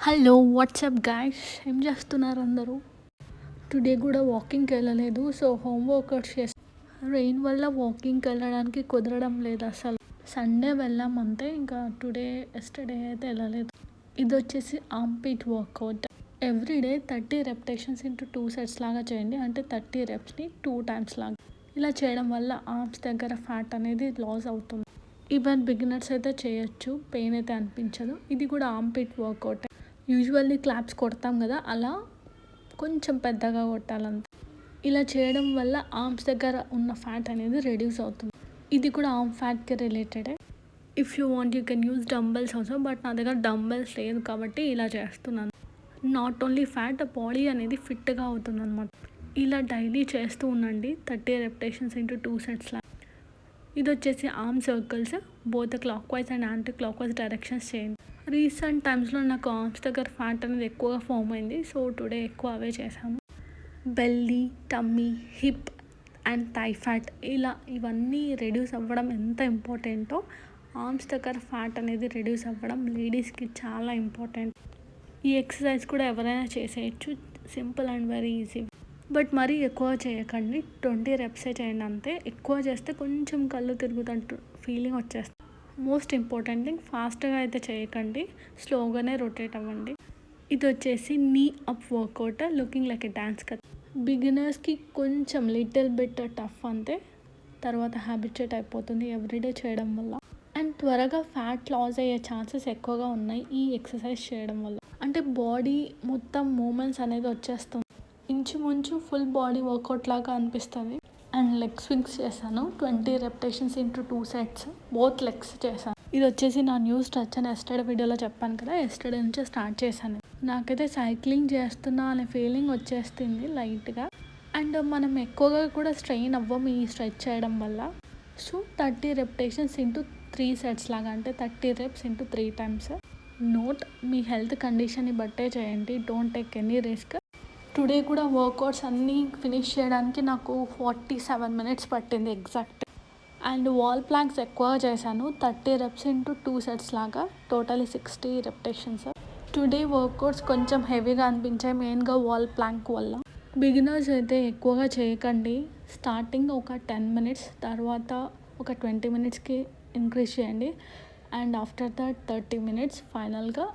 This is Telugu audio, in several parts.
హలో వాట్సాప్ గైస్, ఏం చేస్తున్నారు అందరూ? టుడే కూడా వాకింగ్కి వెళ్ళలేదు, సో హోమ్ వర్కౌట్స్ రెయిన్ వల్ల వాకింగ్కి వెళ్ళడానికి కుదరడం లేదు. అసలు సండే వెళ్ళాం అంతే. ఇంకా ఎస్టర్డే అయితే వెళ్ళలేదు. ఇది వచ్చేసి armpit workout. Everyday 30 repetitions into 2 sets లాగా చేయండి. అంటే 30 రెప్స్ని 2 టైమ్స్ లాగా. ఇలా చేయడం వల్ల ఆర్మ్స్ దగ్గర ఫ్యాట్ అనేది లాస్ అవుతుంది. ఈవెన్ బిగినర్స్ అయితే చేయొచ్చు, పెయిన్ అయితే అనిపించదు. ఇది కూడా ఆర్మ్-పిట్ వర్కౌట్. యూజువల్లీ క్లాప్స్ కొడతాం కదా, అలా కొంచెం పెద్దగా కొట్టాలంతే. ఇలా చేయడం వల్ల ఆర్మ్స్ దగ్గర ఉన్న ఫ్యాట్ అనేది రెడ్యూస్ అవుతుంది. ఇది కూడా ఆర్మ్ ఫ్యాట్కి రిలేటెడే. If you want you can use dumbbells also, but నా దగ్గర డంబెల్స్ లేదు కాబట్టి ఇలా చేస్తున్నాను. నాట్ ఓన్లీ ఫ్యాట్, బాడీ అనేది ఫిట్గా అవుతుంది అనమాట. ఇలా డైలీ చేస్తూ ఉండండి. 30 రెప్టేషన్స్ ఇంటూ 2 సెట్స్ లాగా. ఇది వచ్చేసి arm circles, both clock wise and anti clock wise directions చేయండి. రీసెంట్ టైమ్స్లో నాకు ఆర్మ్స్ దగ్గర ఫ్యాట్ అనేది ఎక్కువగా ఫామ్ అయింది, సో టుడే ఎక్కువ అవే చేశాను. Belly, tummy, hip and thigh fat, ఇవన్నీ రెడ్యూస్ అవ్వడం ఎంత ఇంపార్టెంటో, ఆర్మ్స్ దగ్గర ఫ్యాట్ అనేది రెడ్యూస్ అవ్వడం లేడీస్కి చాలా ఇంపార్టెంట్. ఈ ఎక్సర్సైజ్ కూడా ఎవరైనా చేసేయచ్చు, simple and very easy. But మరీ ఎక్కువ చేయకండి, 20 రెప్సే చేయండి అంతే. ఎక్కువ చేస్తే కొంచెం కళ్ళు తిరుగుతుంటూ ఫీలింగ్ వచ్చేస్తుంది. మోస్ట్ ఇంపార్టెంట్ థింగ్, ఫాస్ట్గా అయితే చేయకండి, స్లోగానే రొటేట్ అవ్వండి. ఇది వచ్చేసి knee up workout, looking like a dance కదా. బిగినర్స్కి కొంచెం లిటిల్ బిట్ టఫ్ అంతే, తర్వాత హ్యాబిచుయేట్ అయిపోతుంది ఎవ్రీడే చేయడం వల్ల. అండ్ త్వరగా ఫ్యాట్ లాస్ అయ్యే ఛాన్సెస్ ఎక్కువగా ఉన్నాయి ఈ ఎక్సర్సైజ్ చేయడం వల్ల. అంటే బాడీ మొత్తం మూమెంట్స్ అనేది వచ్చేస్తుంది, ఇంచుమించు ఫుల్ బాడీ వర్కౌట్ లాగా అనిపిస్తుంది. అండ్ లెగ్ స్వింగ్స్ చేశాను, 20 repetitions into 2 sets, both legs చేశాను. ఇది వచ్చేసి నా న్యూ స్ట్రెచ్ అని ఎస్టర్డే వీడియోలో చెప్పాను కదా, ఎస్టర్డే నుంచే స్టార్ట్ చేశాను. నాకైతే సైక్లింగ్ చేస్తున్నా అనే ఫీలింగ్ వచ్చేస్తుంది లైట్గా. అండ్ మనం ఎక్కువగా కూడా స్ట్రెయిన్ అవ్వం ఈ స్ట్రెచ్ చేయడం వల్ల. సో 30 రెప్టేషన్స్ ఇంటూ 3 సెట్స్ లాగా, అంటే 30 రెప్స్ ఇంటూ 3 టైమ్స్. నోట్, మీ హెల్త్ కండిషన్ని బట్టే చేయండి, don't take any risk. Today కూడా వర్కౌట్స్ అన్నీ ఫినిష్ చేయడానికి నాకు 47 మినిట్స్ పట్టింది ఎగ్జాక్ట్. అండ్ వాల్ ప్లాంక్స్ ఎక్కువ చేశాను, 30 రెప్స్ ఇంటూ 2 సెట్స్ లాగా, టోటలీ 60 రెప్టేషన్స్. టుడే వర్కౌట్స్ కొంచెం హెవీగా అనిపించాయి, మెయిన్గా వాల్ ప్లాంక్ వల్ల. బిగినర్స్ అయితే ఎక్కువగా చేయకండి. స్టార్టింగ్ ఒక 10 మినిట్స్, తర్వాత ఒక 20 మినిట్స్కి ఇంక్రీజ్ చేయండి. అండ్ ఆఫ్టర్ దట్ 30 మినిట్స్, ఫైనల్గా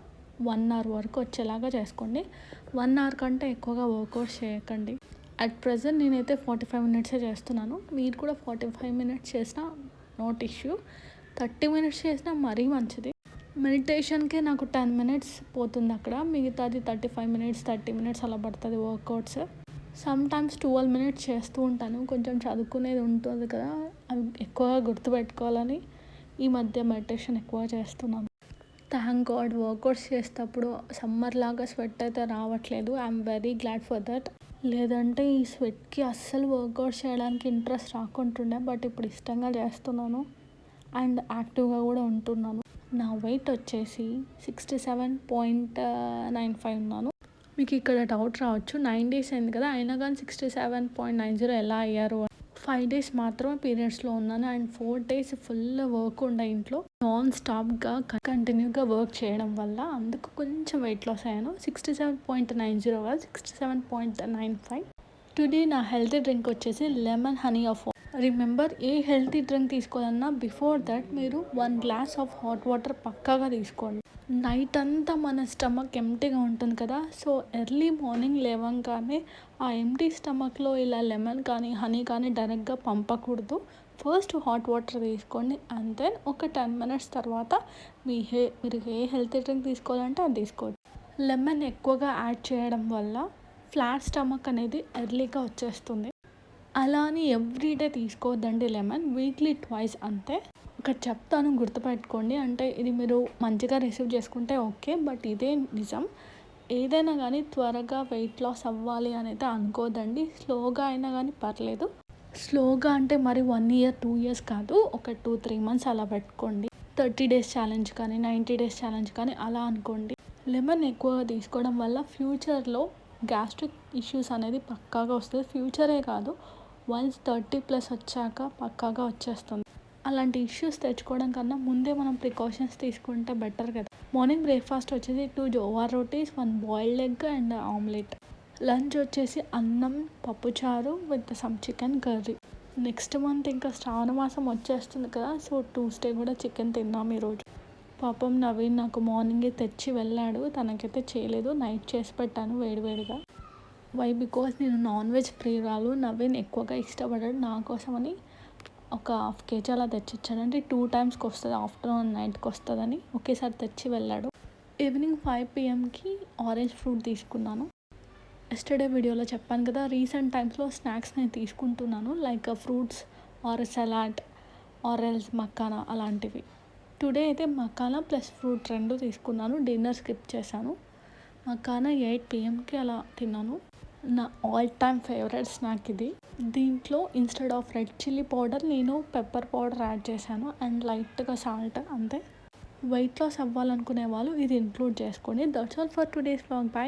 1 అవర్ వరకు వచ్చేలాగా చేసుకోండి. 1 అవర్ కంటే ఎక్కువగా వర్కౌట్స్ చేయకండి. అట్ ప్రెజెంట్ నేనైతే 45 మినిట్సే చేస్తున్నాను. మీరు కూడా 45 మినిట్స్ చేసినా నోట్ ఇష్యూ, 30 మినిట్స్ చేసినా మరీ మంచిది. మెడిటేషన్కే నాకు 10 మినిట్స్ పోతుంది అక్కడ, మిగతాది 35 మినిట్స్ 30 మినిట్స్ అలా పడుతుంది వర్కౌట్స్. సమ్ టైమ్స్ 12 మినిట్స్ చేస్తూ ఉంటాను, కొంచెం చదువుకునేది ఉంటుంది కదా, అవి ఎక్కువగా గుర్తుపెట్టుకోవాలని ఈ మధ్య మెడిటేషన్ ఎక్కువ చేస్తున్నాను. థ్యాంక్ గాడ్, వర్కౌట్స్ చేసేటప్పుడు సమ్మర్ లాగా స్వెట్ అయితే రావట్లేదు. I'm very glad for that. లేదంటే ఈ స్వెట్కి అస్సలు వర్కౌట్స్ చేయడానికి ఇంట్రెస్ట్ రాకుంటుండే, బట్ ఇప్పుడు ఇష్టంగా చేస్తున్నాను అండ్ యాక్టివ్గా కూడా ఉంటున్నాను. నా వెయిట్ వచ్చేసి 67.95 ఉన్నాను. మీకు ఇక్కడ డౌట్ రావచ్చు, 9 డేస్ అయింది కదా అయినా కానీ 67.90 ఎలా అయ్యారు. 5 డేస్ మాత్రమే పీరియడ్స్లో ఉన్నాను అండ్ 4 డేస్ ఫుల్ వర్క్ ఉండే ఇంట్లో, నాన్ స్టాప్గా కంటిన్యూగా వర్క్ చేయడం వల్ల, అందుకు కొంచెం వెయిట్ లాస్ అయ్యాను. 67.90 కాదు, 67.95. టుడే నా హెల్తీ డ్రింక్ వచ్చేసి lemon honey of. Remember, a healthy drink తీసుకోవాలన్నా బిఫోర్ దట్ మీరు 1 గ్లాస్ ఆఫ్ హాట్ వాటర్ పక్కాగా తీసుకోండి. నైట్ అంతా మన స్టమక్ ఎంటీగా ఉంటుంది కదా, సో ఎర్లీ మార్నింగ్ లేవగానే ఆ ఎంటీ స్టమక్లో ఇలా లెమన్ కానీ హనీ కానీ డైరెక్ట్గా పంపకూడదు. ఫస్ట్ హాట్ వాటర్ తీసుకోండి అండ్ దెన్ ఒక 10 మినిట్స్ తర్వాత మీరు ఏ హెల్తీ డ్రింక్ తీసుకోవాలంటే అది తీసుకోవచ్చు. లెమన్ ఎక్కువగా యాడ్ చేయడం వల్ల ఫ్లాట్ స్టమక్ అనేది ఎర్లీగా వచ్చేస్తుంది. అలా అని ఎవ్రీడే తీసుకోవద్దండి లెమన్, వీక్లీ ట్వైస్ అంతే. ఒకటి చెప్తాను గుర్తుపెట్టుకోండి, అంటే ఇది మీరు మంచిగా రిసీవ్ చేసుకుంటే ఓకే, బట్ ఇదే నిజం. ఏదైనా కానీ త్వరగా వెయిట్ లాస్ అవ్వాలి అని అయితే అనుకోదండి, స్లోగా అయినా కానీ పర్లేదు. స్లోగా అంటే మరి 1 ఇయర్ 2 ఇయర్స్ కాదు, ఒక 2-3 మంత్స్ అలా పెట్టుకోండి. 30 డేస్ ఛాలెంజ్ కానీ 90 డేస్ ఛాలెంజ్ కానీ అలా అనుకోండి. లెమన్ ఎక్కువగా తీసుకోవడం వల్ల ఫ్యూచర్లో గ్యాస్ట్రిక్ ఇష్యూస్ అనేది పక్కాగా వస్తుంది. ఫ్యూచరే కాదు, వన్స్ 30+ వచ్చాక పక్కాగా వచ్చేస్తుంది. అలాంటి ఇష్యూస్ తెచ్చుకోవడం కన్నా ముందే మనం ప్రికాషన్స్ తీసుకుంటే బెటర్ కదా. మార్నింగ్ బ్రేక్ఫాస్ట్ వచ్చేసి 2 jowar rotis, 1 boiled egg and omelette. Lunch వచ్చేసి అన్నం, పప్పుచారు with some chicken curry. Next month ఇంకా శ్రావణ మాసం వచ్చేస్తుంది కదా, సో ట్యూస్డే కూడా చికెన్ తిన్నాం ఈరోజు. పాపం నవీన్ నాకు మార్నింగే తెచ్చి వెళ్ళాడు, తనకైతే చేయలేదు, నైట్ చేసి పెట్టాను వేడివేడిగా. వై బికాస్ నేను నాన్ వెజ్ ప్రియురాలు, నవీన్ ఎక్కువగా ఇష్టపడాడు, నా కోసమని ఒక 1/2 kg అలా తెచ్చిచ్చాడు. అంటే 2 టైమ్స్కి వస్తుంది, ఆఫ్టర్నూన్ నైట్కి వస్తుందని ఒకేసారి తెచ్చి వెళ్ళాడు. ఈవినింగ్ 5 pmకి ఆరెంజ్ ఫ్రూట్ తీసుకున్నాను. ఎస్టర్డే వీడియోలో చెప్పాను కదా, రీసెంట్ టైమ్స్లో స్నాక్స్ నేను తీసుకుంటున్నాను, like fruits or salad or else makhana అలాంటివి. టుడే అయితే మకానా ప్లస్ ఫ్రూట్ 2 తీసుకున్నాను. డిన్నర్ స్కిప్ చేశాను. మకానా 8 pmకి అలా తిన్నాను. నా ఆల్ టైమ్ ఫేవరెట్ స్నాక్ ఇది. దీంట్లో instead of red chilli powder నేను పెప్పర్ పౌడర్ యాడ్ చేశాను అండ్ లైట్గా సాల్ట్, అంతే. వెయిట్ లాస్ అవ్వాలనుకునే వాళ్ళు ఇది ఇంక్లూడ్ చేసుకోండి. That's all for today's vlog. By.